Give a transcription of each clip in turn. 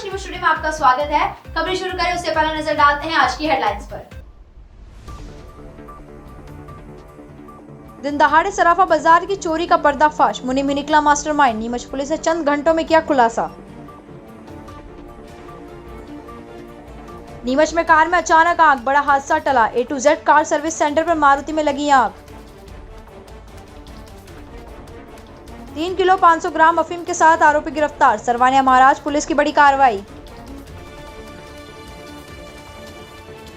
नमस्कार, news studio में आपका स्वागत है। खबरें शुरू करें उससे पहले नजर डालते हैं आज की हेडलाइंस पर। दिन दहाड़े सराफा बाजार की चोरी का पर्दाफाश, मुनीम ही निकला मास्टरमाइंड। नीमच पुलिस ने चंद घंटों में किया खुलासा। नीमच में कार में अचानक आग, बड़ा हादसा टला। A to Z car service centre पर मारुति में लगी आग। 3 किलो 500 ग्राम अफीम के साथ आरोपी गिरफ्तार। सरवानिया महाराज पुलिस की बड़ी कार्रवाई।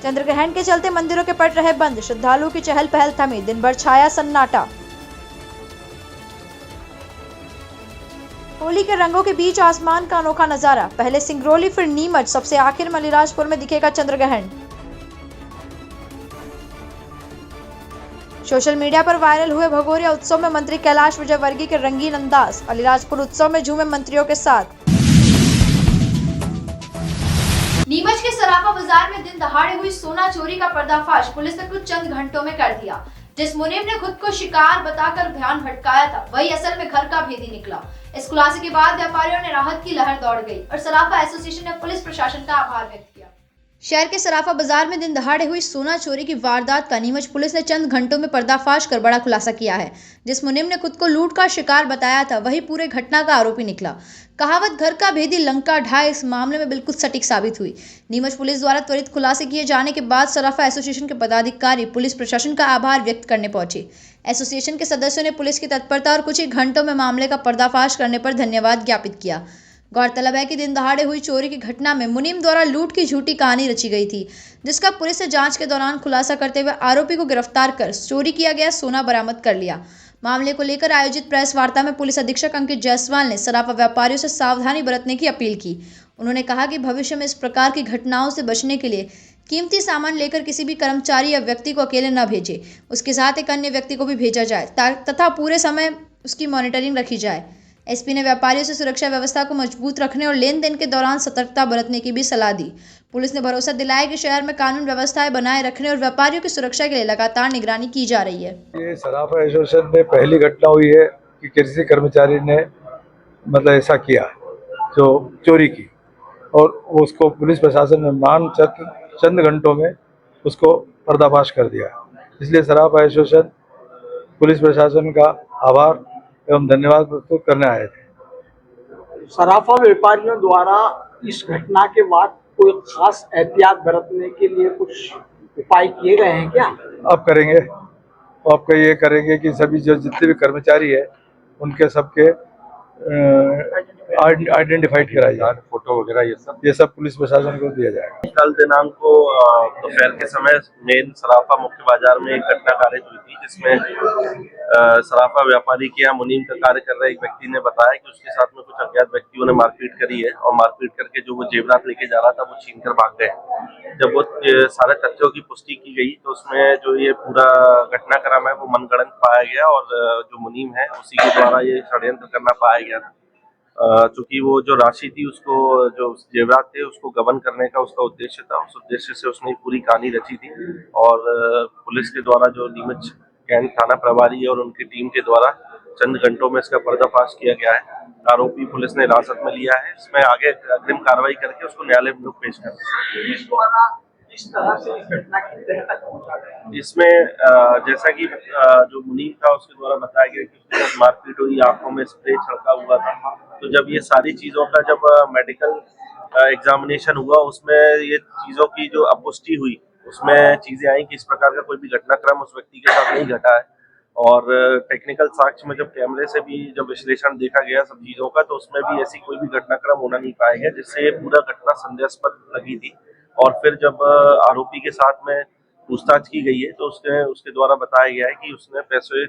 चंद्रग्रहण के चलते मंदिरों के पट रहे बंद, श्रद्धालुओं की चहल पहल थमी। दिन भर छाया सन्नाटा। होली के रंगों के बीच आसमान का अनोखा नजारा। पहले सिंगरौली फिर नीमच, सबसे आखिर में अलीराजपुर में दिखेगा चंद्रग्रहण। सोशल मीडिया पर वायरल हुए भगोरिया उत्सव में मंत्री कैलाश विजयवर्गीय के रंगीन अंदाज। अलीराजपुर उत्सव में झूमे मंत्रियों के साथ। नीमच के सराफा बाजार में दिन दहाड़े हुई सोना चोरी का पर्दाफाश पुलिस ने कुछ चंद घंटों में कर दिया। जिस मुनीम ने खुद को शिकार बताकर ध्यान भटकाया था, वही असल में घर का भेदी निकला। इस खुलासे के बाद व्यापारियों ने राहत की लहर दौड़ गई और सराफा एसोसिएशन ने पुलिस प्रशासन का आभार व्यक्त किया। शहर के सराफा बाजार में दिन दहाड़े हुई सोना चोरी की वारदात का नीमच पुलिस ने चंद घंटों में पर्दाफाश कर बड़ा खुलासा किया है। जिस मुनीम ने खुद को लूट का शिकार बताया था, वही पूरे घटना का आरोपी निकला। कहावत घर का भेदी लंका ढाए इस मामले में बिल्कुल सटीक साबित हुई। नीमच पुलिस द्वारा त्वरित खुलासे किए जाने के बाद सराफा एसोसिएशन के पदाधिकारी पुलिस प्रशासन का आभार व्यक्त करने पहुंचे। एसोसिएशन के सदस्यों ने पुलिस की तत्परता और कुछ ही घंटों में मामले का पर्दाफाश करने पर धन्यवाद ज्ञापित किया। गौरतलब है कि दिन दहाड़े हुई चोरी की घटना में मुनीम द्वारा लूट की झूठी कहानी रची गई थी, जिसका पुलिस ने जांच के दौरान खुलासा करते हुए आरोपी को गिरफ्तार कर चोरी किया गया सोना बरामद कर लिया। मामले को लेकर आयोजित प्रेस वार्ता में पुलिस अधीक्षक अंकित जायसवाल ने सराफा व्यापारियों से सावधानी बरतने की अपील की। उन्होंने कहा कि भविष्य में इस प्रकार की घटनाओं से बचने के लिए कीमती सामान लेकर किसी भी कर्मचारी या व्यक्ति को अकेले न भेजे, उसके साथ एक अन्य व्यक्ति को भी भेजा जाए तथा पूरे समय उसकी मॉनिटरिंग रखी जाए। एसपी ने व्यापारियों से सुरक्षा व्यवस्था को मजबूत रखने और लेन देन के दौरान सतर्कता बरतने की भी सलाह दी। पुलिस ने भरोसा दिलाया कि शहर में कानून व्यवस्थाएं बनाए रखने और व्यापारियों की सुरक्षा के लिए लगातार निगरानी की जा रही है। ये सराफा एसोसिएशन में पहली घटना हुई है कि किसी कर्मचारी ने मतलब ऐसा किया जो चोरी की, और उसको पुलिस प्रशासन ने मान चंद घंटों में उसको पर्दाफाश कर दिया। इसलिए सराफा एसोसिएशन पुलिस प्रशासन का आभार एवं धन्यवाद प्रस्तुत करने आए थे। सराफा व्यापारियों द्वारा इस घटना के बाद कोई खास एहतियात बरतने के लिए कुछ उपाय किए गए हैं क्या? अब करेंगे, आपका ये करेंगे कि सभी जो जितने भी कर्मचारी है उनके सबके आइडेंटिफाइड कराई जाए, फोटो वगैरह ये सब पुलिस प्रशासन को दिया जाएगा। कल दिनांक को दोपहर के समय मेन सराफा मुख्य बाजार में एक घटना कारित हुई थी, जिसमें सराफा व्यापारी के यहाँ मुनीम का कार्य कर रहे एक व्यक्ति ने बताया कि उसके साथ में कुछ अज्ञात व्यक्तियों ने मारपीट करी है और मारपीट करके जो वो जेवरात लेके जा रहा था वो छीन कर भाग गए। जब वो सारे तथ्यों की पुष्टि की गई तो उसमें जो ये पूरा घटनाक्रम है वो मनगढ़ंत पाया गया और जो मुनीम है उसी के द्वारा ये षड्यंत्र करना पाया गया था। चूंकि वो जो राशि थी उसको जो जेवरात थे उसको गबन करने का उसका उद्देश्य था, उस उद्देश्य से उसने पूरी कहानी रची थी और पुलिस के द्वारा जो नीमच कैंट थाना प्रभारी और उनकी टीम के द्वारा चंद घंटों में इसका पर्दाफाश किया गया है। आरोपी पुलिस ने हिरासत में लिया है। इसमें आगे अग्रिम कार्रवाई करके उसको न्यायालय में पेश कर इस तरह से इस घटना की तह तक पहुंचा गया। इसमें जैसा कि जो मुनीम था उसके द्वारा बताया गया कि उसके साथ मारपीट हुई, आंखों में स्प्रे छिड़का हुआ था। तो जब ये सारी चीजों का जब मेडिकल एग्जामिनेशन हुआ उसमें ये चीजों की जो अपुष्टि हुई उसमें चीजें आई कि इस प्रकार का कोई भी घटनाक्रम उस व्यक्ति के साथ नहीं घटा है। और टेक्निकल साक्ष्य में जब कैमरे से भी जब विश्लेषण देखा गया सब चीजों का तो उसमें भी ऐसी कोई भी घटनाक्रम होना नहीं पाया गया जिससे ये पूरा घटना संदेहास्पद लगी थी। और फिर जब आरोपी के साथ में पूछताछ की गई है तो उसके द्वारा बताया गया है कि उसने पैसे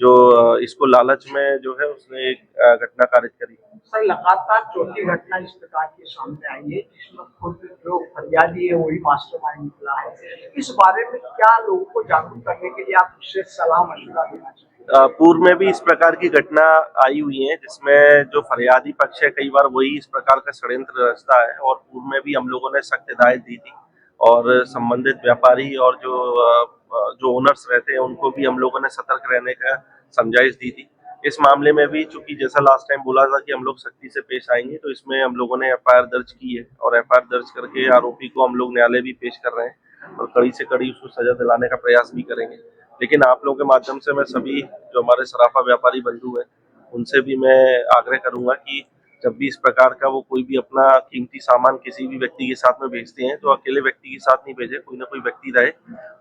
जो इसको लालच में जो है उसने एक घटना कारित करी। सर, लगातार चौथी घटना इस प्रकार की सामने आई है जिसमें खुद जो फरियादी है वही मास्टरमाइंड निकला है। इस बारे में क्या लोगों को जागरूक करने के लिए आप विशेष सलाह मशवरा देना चाहिए? पूर्व में भी इस प्रकार की घटना आई हुई है जिसमें जो फरियादी पक्ष है कई बार वही इस प्रकार का षड्यंत्र रचता है और पूर्व में भी हम लोगों ने सख्त हिदायत दी थी और संबंधित व्यापारी और जो ओनर्स रहते हैं उनको भी हम लोगों ने सतर्क रहने का समझाइश दी थी। इस मामले में भी चूंकि जैसा लास्ट टाइम बोला था कि हम लोग सख्ती से पेश आएंगे, तो इसमें हम लोगों ने एफआईआर दर्ज की है और एफआईआर दर्ज करके आरोपी को हम लोग न्यायालय भी पेश कर रहे हैं और कड़ी से कड़ी उसको सजा दिलाने का प्रयास भी करेंगे। लेकिन आप लोगों के माध्यम से मैं सभी जो हमारे सराफा व्यापारी बंधु हैं उनसे भी मैं आग्रह करूंगा कि जब भी इस प्रकार का वो कोई भी अपना कीमती सामान किसी भी व्यक्ति के साथ में भेजते हैं तो अकेले व्यक्ति के साथ नहीं भेजे, कोई ना कोई व्यक्ति रहे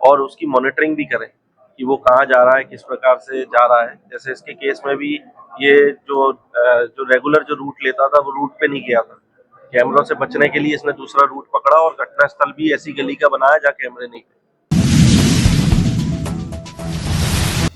और उसकी मॉनिटरिंग भी करें कि वो कहाँ जा रहा है, किस प्रकार से जा रहा है। जैसे इसके केस में भी ये जो रेगुलर जो रूट लेता था वो रूट पे नहीं गया था, कैमरों से बचने के लिए इसने दूसरा रूट पकड़ा और घटना स्थल भी ऐसी गली का बनाया जहाँ कैमरे नहीं थे।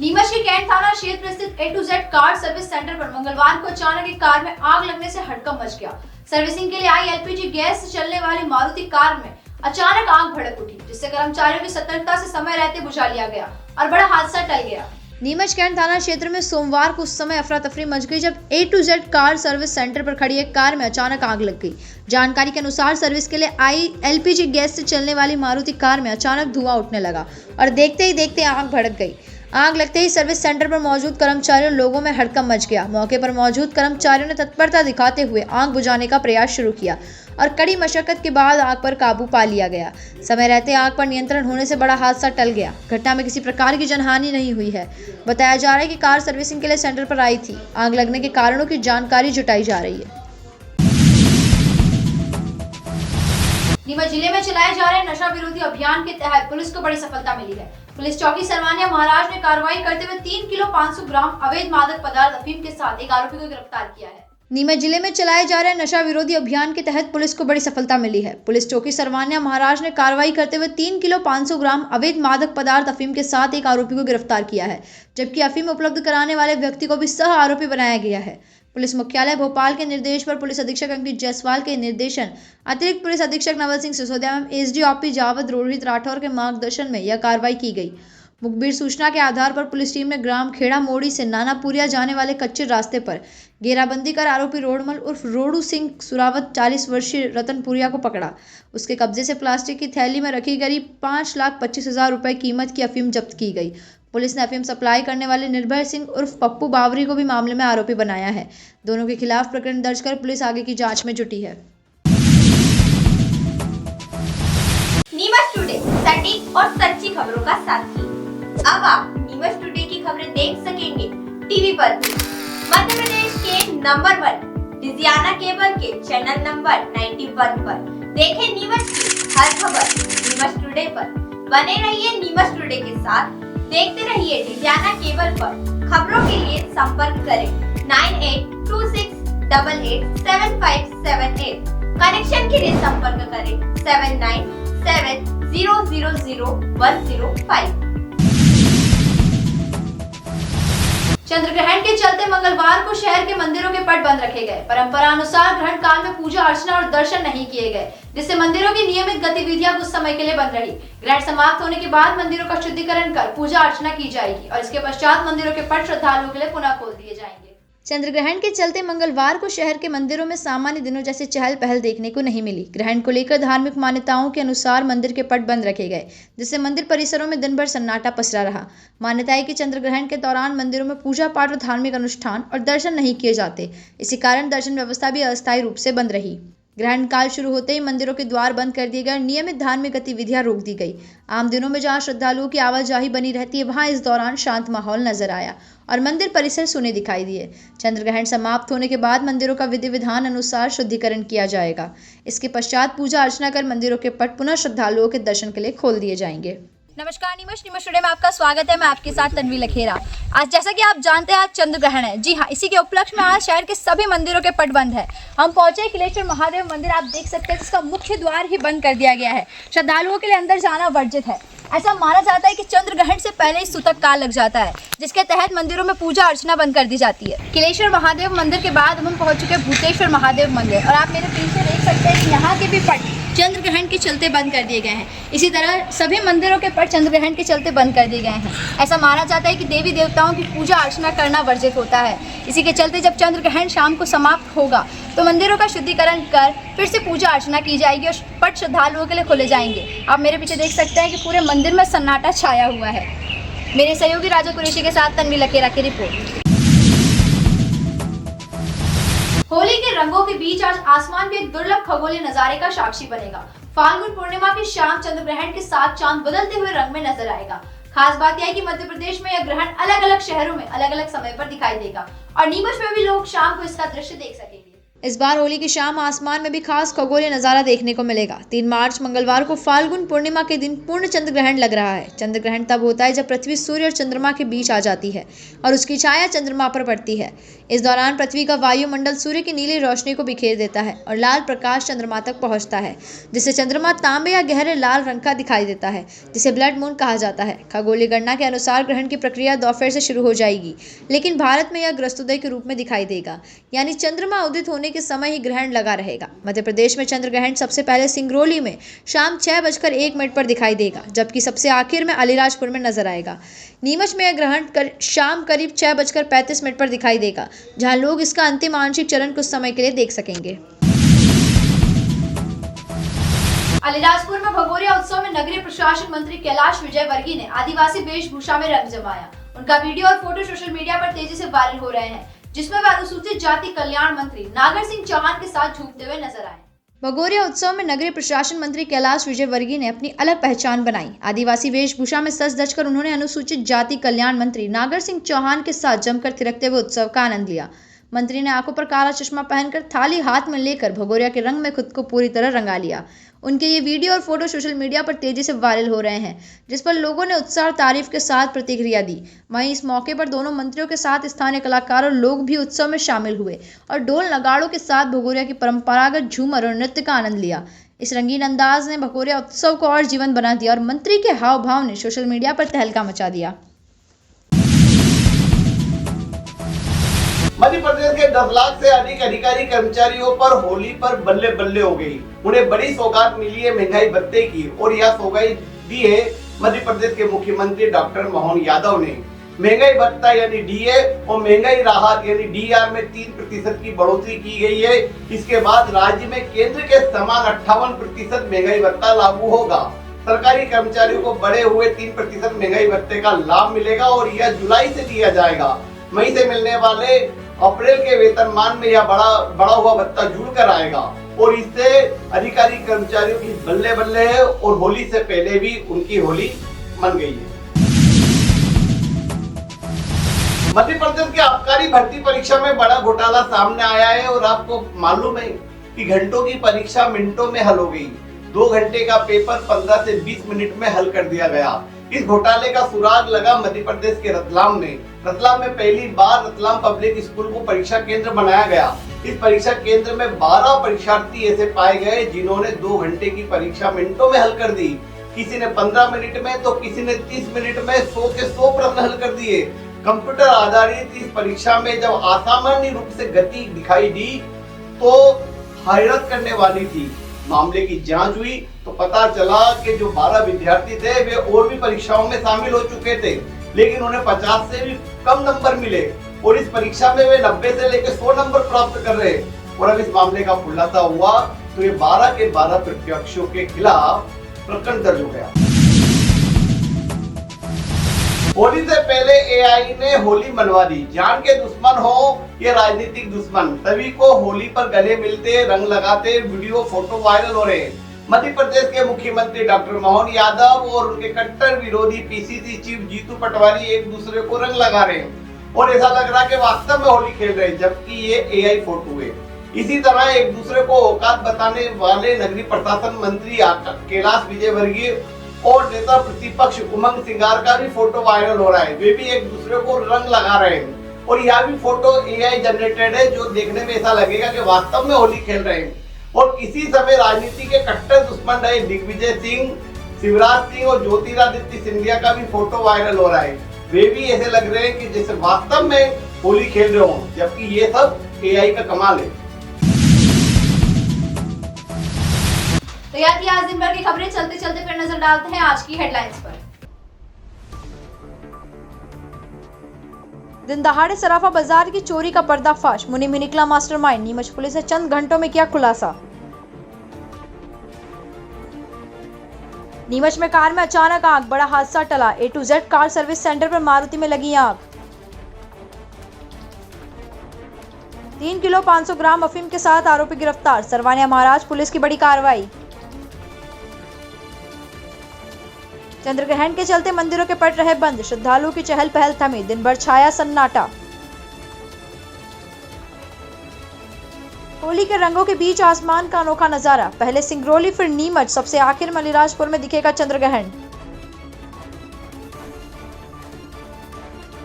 नीमच के कैंट थाना क्षेत्र स्थित A to Z car service centre पर मंगलवार को अचानक एक कार में आग लगने से हड़कंप मच गया। सर्विसिंग के लिए आई LPG गैस से चलने वाली मारुति कार में अचानक आग भड़क उठी, जिससे कर्मचारियों की सतर्कता से समय रहते बुझा लिया गया और बड़ा हादसा टल गया। नीमच कैंट थाना क्षेत्र में सोमवार को उस समय अफरा तफरी मच गई जब A to Z car service centre पर खड़ी एक कार में अचानक आग लग गई। जानकारी के अनुसार सर्विस के लिए आई LPG गैस से चलने वाली मारुति कार में अचानक धुआं उठने लगा और देखते ही देखते आग भड़क गई। आग लगते ही सर्विस सेंटर पर मौजूद कर्मचारियों लोगों में हड़कंप मच गया। मौके पर मौजूद कर्मचारियों ने तत्परता दिखाते हुए आग बुझाने का प्रयास शुरू किया और कड़ी मशक्कत के बाद आग पर काबू पा लिया गया। समय रहते आग पर नियंत्रण होने से बड़ा हादसा टल गया। घटना में किसी प्रकार की जनहानि नहीं हुई है। बताया जा रहा है कि कार सर्विसिंग के लिए सेंटर पर आई थी। आग लगने के कारणों की जानकारी जुटाई जा रही है। नीमच जिले में चलाए जा रहे नशा विरोधी अभियान के तहत पुलिस को बड़ी सफलता मिली है। पुलिस चौकी सरवानिया महाराज ने कार्रवाई करते हुए 3 किलो 500 ग्राम अवैध मादक पदार्थ अफीम के साथ एक आरोपी को गिरफ्तार किया है। नीमच जिले में चलाए जा रहे नशा विरोधी अभियान के तहत पुलिस को बड़ी सफलता मिली है। पुलिस चौकी सरवानिया महाराज ने कार्रवाई करते हुए 3 किलो 500 ग्राम अवैध मादक पदार्थ अफीम के साथ एक आरोपी को गिरफ्तार किया है, जबकि अफीम उपलब्ध कराने वाले व्यक्ति को भी सह आरोपी बनाया गया है। पुलिस मुख्यालय भोपाल के निर्देश पर पुलिस अधीक्षक अंकित जायसवाल के निर्देशन, अतिरिक्त पुलिस अधीक्षक नवल सिंह सिसोदिया एवं एसडीओपी जावद रोहित राठौर के मार्गदर्शन में यह कार्रवाई की गई। मुखबिर सूचना के आधार पर पुलिस टीम ने ग्राम खेड़ा मोड़ी से नानापुरिया जाने वाले कच्चे रास्ते पर घेराबंदी कर आरोपी रोडमल उर्फ रोडू सिंह सुरावत 40 वर्षीय रतनपुरिया को पकड़ा। उसके कब्जे से प्लास्टिक की थैली में रखी करीब 5,25,000 रुपए कीमत की अफीम जब्त की गई। पुलिस ने अफीम सप्लाई करने वाले निर्भय सिंह उर्फ पप्पू बावरी को भी मामले में आरोपी बनाया है। दोनों के खिलाफ प्रकरण दर्ज कर पुलिस आगे की जांच में जुटी है। नीमच टुडे सटीक और सच्ची खबरों का साथी। अब आप नीमच टुडे की खबरें देख सकेंगे टीवी पर भी। मध्य प्रदेश के नंबर 1 डिजियाना केबल के चैनल नंबर 91 पर देखें नीमच की हर खबर नीमच टुडे पर। बने रहिए नीमच टुडे के साथ, देखते रहिए डिजियाना केबल पर। खबरों के लिए संपर्क करें 9826887578। कनेक्शन के लिए संपर्क करें 7970000105। चंद्र ग्रहण के चलते मंगलवार को शहर के मंदिरों के पट बंद रखे गए। परंपरा अनुसार ग्रहण काल में पूजा अर्चना और दर्शन नहीं किए गए, जिससे मंदिरों की नियमित गतिविधियां कुछ समय के लिए बंद रही। ग्रहण समाप्त होने के बाद मंदिरों का शुद्धिकरण कर पूजा अर्चना की जाएगी और इसके पश्चात मंदिरों के पट श्रद्धालुओं के लिए पुनः खोल दिए जाएंगे। चंद्र ग्रहण के चलते मंगलवार को शहर के मंदिरों में सामान्य दिनों जैसे चहल पहल देखने को नहीं मिली। ग्रहण को लेकर धार्मिक मान्यताओं के अनुसार मंदिर के पट बंद रखे गए, जिससे मंदिर परिसरों में दिन भर सन्नाटा पसरा रहा। मान्यता है कि चंद्र ग्रहण के दौरान मंदिरों में पूजा पाठ और धार्मिक अनुष्ठान और दर्शन नहीं किए जाते। इसी कारण दर्शन व्यवस्था भी अस्थायी रूप से बंद रही। ग्रहण काल शुरू होते ही मंदिरों के द्वार बंद कर दिए गए और नियमित धार्मिक गतिविधियां रोक दी गई। आम दिनों में जहां श्रद्धालुओं की आवाजाही बनी रहती है, वहां इस दौरान शांत माहौल नजर आया और मंदिर परिसर सूने दिखाई दिए। चंद्र ग्रहण समाप्त होने के बाद मंदिरों का विधि विधान अनुसार शुद्धिकरण किया जाएगा। इसके पश्चात पूजा अर्चना कर मंदिरों के पट पुनः श्रद्धालुओं के दर्शन के लिए खोल दिए जाएंगे। नमस्कार नीमच टुडे में आपका स्वागत है। मैं आपके साथ तन्वी लखेरा। आज जैसा कि आप जानते हैं आज चंद्र ग्रहण है। जी हाँ, इसी के उपलक्ष्य में आज शहर के सभी मंदिरों के पट बंद है। हम पहुंचे किलेश्वर महादेव मंदिर, आप देख सकते हैं जिसका मुख्य द्वार ही बंद कर दिया गया है। श्रद्धालुओं के लिए अंदर जाना वर्जित है। ऐसा माना जाता है कि चंद्र ग्रहण से पहले ही सूतक काल लग जाता है, जिसके तहत मंदिरों में पूजा अर्चना बंद कर दी जाती है। किलेश्वर महादेव मंदिर के बाद हम पहुंच चुके भूतेश्वर महादेव मंदिर और आप मेरे पीछे देख सकते हैं कि यहाँ के भी पट चंद्र ग्रहण के चलते बंद कर दिए गए हैं। इसी तरह सभी मंदिरों के पट चंद्र ग्रहण के चलते बंद कर दिए गए हैं। ऐसा माना जाता है कि देवी देवताओं की पूजा अर्चना करना वर्जित होता है। इसी के चलते जब चंद्र ग्रहण शाम को समाप्त होगा तो मंदिरों का शुद्धिकरण कर फिर से पूजा अर्चना की जाएगी और पट श्रद्धालुओं के लिए खोले जाएंगे। आप मेरे पीछे देख सकते हैं कि पूरे मंदिर में सन्नाटा छाया हुआ है। मेरे सहयोगी राजा कुरैशी के साथ तन्वी लखेरा की रिपोर्ट। होली के रंगों के बीच आज आसमान भी एक दुर्लभ खगोलीय नजारे का साक्षी बनेगा। फाल्गुन पूर्णिमा की शाम चंद्र ग्रहण के साथ चांद बदलते हुए रंग में नजर आएगा। खास बात यह है कि मध्य प्रदेश में यह ग्रहण अलग अलग शहरों में अलग अलग समय पर दिखाई देगा और नीमच में भी लोग शाम को इसका दृश्य देख सकेंगे। इस बार होली की शाम आसमान में भी खास खगोलीय नजारा देखने को मिलेगा। 3 मार्च मंगलवार को फाल्गुन पूर्णिमा के दिन पूर्ण चंद्र ग्रहण लग रहा है। चंद्र ग्रहण तब होता है जब पृथ्वी सूर्य और चंद्रमा के बीच आ जाती है और उसकी छाया चंद्रमा पर पड़ती है। इस दौरान पृथ्वी का वायुमंडल सूर्य की नीली रोशनी को बिखेर देता है और लाल प्रकाश चंद्रमा तक पहुंचता है, जिससे चंद्रमा तांबे या गहरे लाल रंग का दिखाई देता है, जिसे ब्लड मून कहा जाता है। खगोलीय गणना के अनुसार ग्रहण की प्रक्रिया दोपहर से शुरू हो जाएगी, लेकिन भारत में यह ग्रस्तोदय के रूप में दिखाई देगा, यानी चंद्रमा उदित होने के समय ही ग्रहण लगा रहेगा। मध्य प्रदेश में चंद्र ग्रहण सबसे पहले सिंगरौली में शाम 6:01 पर दिखाई देगा, जबकि सबसे आखिर में अलीराजपुर में नजर आएगा। नीमच में यह ग्रहण शाम करीब 6:35 पर दिखाई देगा, जहां लोग इसका अंतिम आंशिक चरण कुछ समय के लिए देख सकेंगे। अलीराजपुर में भगोरिया उत्सव में नगरीय प्रशासन मंत्री कैलाश विजयवर्गीय ने आदिवासी वेशभूषा में रंग जमाया। उनका वीडियो और फोटो सोशल मीडिया पर तेजी से वायरल हो रहे हैं, जिसमें वे अनुसूचित जाति कल्याण मंत्री नागर सिंह चौहान के साथ झूमते हुए नजर आए। भगोरिया उत्सव में नगरीय प्रशासन मंत्री कैलाश विजयवर्गीय ने अपनी अलग पहचान बनाई। आदिवासी वेशभूषा में सज धज कर उन्होंने अनुसूचित जाति कल्याण मंत्री नागर सिंह चौहान के साथ जमकर थिरकते हुए उत्सव का आनंद लिया। मंत्री ने आंखों पर काला चश्मा पहनकर थाली हाथ में लेकर भगोरिया के रंग में खुद को पूरी तरह रंगा लिया। उनके ये वीडियो और फोटो सोशल मीडिया पर तेजी से वायरल हो रहे हैं, जिस पर लोगों ने उत्साह और तारीफ के साथ प्रतिक्रिया दी। वहीं इस मौके पर दोनों मंत्रियों के साथ स्थानीय कलाकार और लोग भी उत्सव में शामिल हुए और ढोल नगाड़ों के साथ भगोरिया की परंपरागत झूमर और नृत्य का आनंद लिया। इस रंगीन अंदाज ने भगोरिया उत्सव को और जीवन बना दिया और मंत्री के हाव भाव ने सोशल मीडिया पर तहलका मचा दिया। मध्य प्रदेश के 10 लाख से अधिक अधिकारी कर्मचारियों पर होली पर बल्ले बल्ले हो गई। उन्हें बड़ी सौगात मिली है महंगाई भत्ते की, और यह सौगात दी है मध्य प्रदेश के मुख्यमंत्री डॉक्टर मोहन यादव ने। महंगाई भत्ता यानी डीए और महंगाई राहत यानी डीआर में 3% की बढ़ोतरी की गई है। इसके बाद राज्य में केंद्र के समान 58% महंगाई भत्ता लागू होगा। सरकारी कर्मचारियों को बढ़े हुए 3% महंगाई भत्ते का लाभ मिलेगा और यह जुलाई से दिया जाएगा। मई से मिलने वाले अप्रैल के वेतनमान में यह बड़ा हुआ भत्ता जुड़कर आएगा और इससे अधिकारी कर्मचारियों की बल्ले बल्ले है और होली से पहले भी उनकी होली मन गई है। मध्य प्रदेश के आबकारी भर्ती परीक्षा में बड़ा घोटाला सामने आया है और आपको मालूम है कि घंटों की परीक्षा मिनटों में हल हो गई। 2 घंटे का पेपर 15 से 20 मिनट में हल कर दिया गया। इस घोटाले का सुराग लगा मध्य प्रदेश के रतलाम में। रतलाम में पहली बार रतलाम पब्लिक स्कूल को परीक्षा केंद्र बनाया गया। इस परीक्षा केंद्र में 12 परीक्षार्थी ऐसे पाए गए जिन्होंने 2 घंटे की परीक्षा मिनटों में हल कर दी। किसी ने 15 मिनट में तो किसी ने 30 मिनट में 100 के 100 प्रश्न हल कर दिए। कंप्यूटर आधारित इस परीक्षा में जब असामान्य रूप से गति दिखाई दी तो हैरत करने वाली थी। मामले की जांच हुई तो पता चला कि जो 12 विद्यार्थी थे वे और भी परीक्षाओं में शामिल हो चुके थे, लेकिन उन्हें 50 से भी कम नंबर मिले और इस परीक्षा में वे 90 से लेकर 100 नंबर प्राप्त कर रहे। और अब इस मामले का खुलासा हुआ तो ये 12 के 12 प्रत्याशियों के खिलाफ प्रकरण दर्ज हो गया। होली से पहले एआई ने होली मनवा दी। जान के दुश्मन हो ये राजनीतिक दुश्मन, सभी को होली पर गले मिलते रंग लगाते वीडियो फोटो वायरल हो रहे हैं। मध्य प्रदेश के मुख्यमंत्री डॉक्टर मोहन यादव और उनके कट्टर विरोधी पीसीसी चीफ जीतू पटवारी एक दूसरे को रंग लगा रहे हैं और ऐसा लग रहा है कि वास्तव में होली खेल रहे हैं, जबकि ये एआई फोटो है। इसी तरह एक दूसरे को औकात बताने वाले नगरीय प्रशासन मंत्री कैलाश विजयवर्गीय और नेता प्रतिपक्ष उमंग सिंगार का भी फोटो वायरल हो रहा है। वे भी एक दूसरे को रंग लगा रहे हैं और यह भी फोटो एआई जनरेटेड है, जो देखने में ऐसा लगेगा कि वास्तव में होली खेल रहे हैं। और इसी समय राजनीति के कट्टर दुश्मन रहे दिग्विजय सिंह, शिवराज सिंह और ज्योतिरादित्य सिंधिया का भी फोटो वायरल हो रहा है। वे भी ऐसे लग रहे हैं कि जैसे वास्तव में होली खेल रहे हो, जबकि ये सब एआई का कमाल है। तो यार आज दिन भर की खबरें चलते चलते फिर नजर डालते हैं आज की हेडलाइंस पर। दिन दहाड़े सराफा बाजार की चोरी का पर्दाफाश, मुनीम ही निकला मास्टरमाइंड। नीमच पुलिस ने चंद घंटों में किया खुलासा। नीमच में कार में अचानक आग, बड़ा हादसा टला। A to Z car service centre पर मारुति में लगी आग। 3 किलो 500 ग्राम अफीम के साथ आरोपी गिरफ्तार। सरवानिया महाराज पुलिस की बड़ी कार्रवाई। चंद्रग्रहण के चलते मंदिरों के पट रहे बंद, श्रद्धालुओं की चहल पहल थमी, दिन भर छाया सन्नाटा। होली के रंगों के बीच आसमान का अनोखा नजारा, पहले सिंगरौली फिर नीमच, सबसे आखिर में अलीराजपुर में दिखेगा चंद्रग्रहण।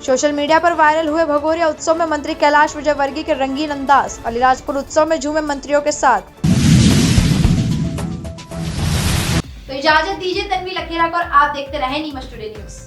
सोशल मीडिया पर वायरल हुए भगोरिया उत्सव में मंत्री कैलाश विजयवर्गीय के रंगीन अंदाज, अलीराजपुर उत्सव में झूमे मंत्रियों के साथ। तो इजाजत दीजिए तन्वी लखेरा को और आप देखते रहें नीमच टुडे न्यूज।